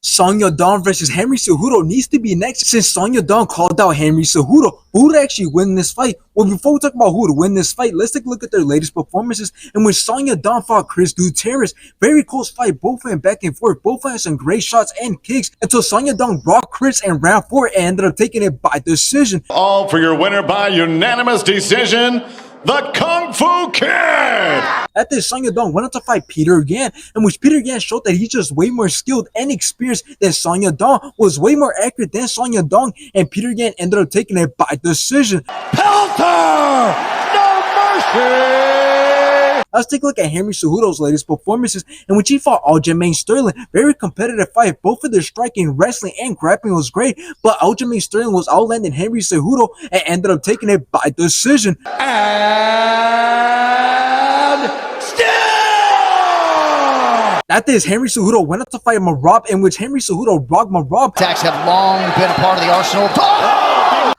Song Yadong versus Henry Cejudo needs to be next since Song Yadong called out Henry Cejudo. Who would actually win this fight? Well, before we talk about who would win this fight, let's take a look at their latest performances in which Song Yadong fought Chris Gutierrez. Very close fight, both went back and forth, both had some great shots and kicks until Song Yadong brought Chris in round 4 and ended up taking it by decision. All for your winner by unanimous decision, the Kung Fu Kid! After this, Song Yadong went on to fight Peter Yan, in which Peter Yan showed that he's just way more skilled and experienced than Song Yadong, was way more accurate than Song Yadong, and Peter Yan ended up taking it by decision. Pelter! No mercy! Let's take a look at Henry Cejudo's latest performances, in which he fought Aljamain Sterling. Very competitive fight. Both of their striking, wrestling, and grappling was great, but Aljamain Sterling was outlanding Henry Cejudo and ended up taking it by decision. And still! After this, Henry Cejudo went up to fight Marab, in which Henry Cejudo rocked Marab. Attacks have long been a part of the arsenal.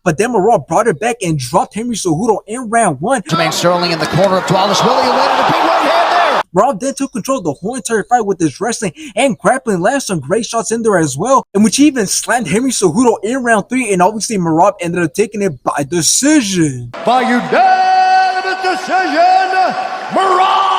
But then Marab brought it back and dropped Henry Cejudo in round 1. Jermaine Sterling in the corner of Dwalis Willie, who landed a big right hand there. Marab then took control of the whole entire fight with his wrestling and grappling, landed some great shots in there as well, in which he even slammed Henry Cejudo in round 3, and obviously Marab ended up taking it by decision. By unanimous decision, Marab!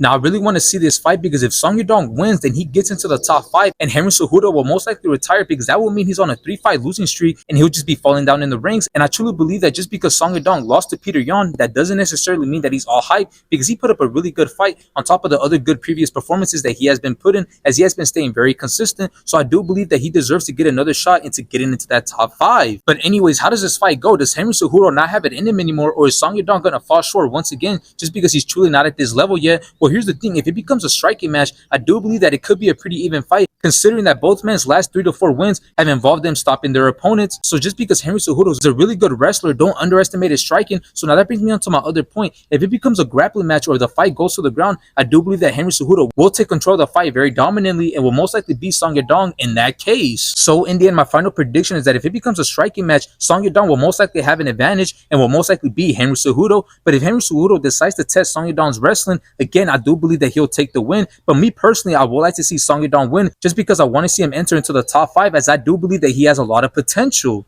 Now, I really want to see this fight because if Song Yadong wins, then he gets into the top 5 and Henry Cejudo will most likely retire because that will mean he's on a 3-fight losing streak and he'll just be falling down in the ranks. And I truly believe that just because Song Yadong lost to Peter Yan, that doesn't necessarily mean that he's all hype because he put up a really good fight on top of the other good previous performances that he has been put in, as he has been staying very consistent. So I do believe that he deserves to get another shot into getting into that top 5. But anyways, how does this fight go? Does Henry Cejudo not have it in him anymore, or is Song Yadong going to fall short once again just because he's truly not at this level yet? Well, here's the thing. If it becomes a striking match, I do believe that it could be a pretty even fight, considering that both men's last 3 to 4 wins have involved them stopping their opponents. So just because Henry Cejudo is a really good wrestler, don't underestimate his striking. So now that brings me on to my other point. If it becomes a grappling match or the fight goes to the ground, I do believe that Henry Cejudo will take control of the fight very dominantly and will most likely beat Song Yadong in that case. So in the end, my final prediction is that if it becomes a striking match, Song Yadong will most likely have an advantage and will most likely beat Henry Cejudo. But if Henry Cejudo decides to test Song Yadong's wrestling, again, I do believe that he'll take the win. But me personally, I would like to see Song Yadong win just because I want to see him enter into the top 5, as I do believe that he has a lot of potential.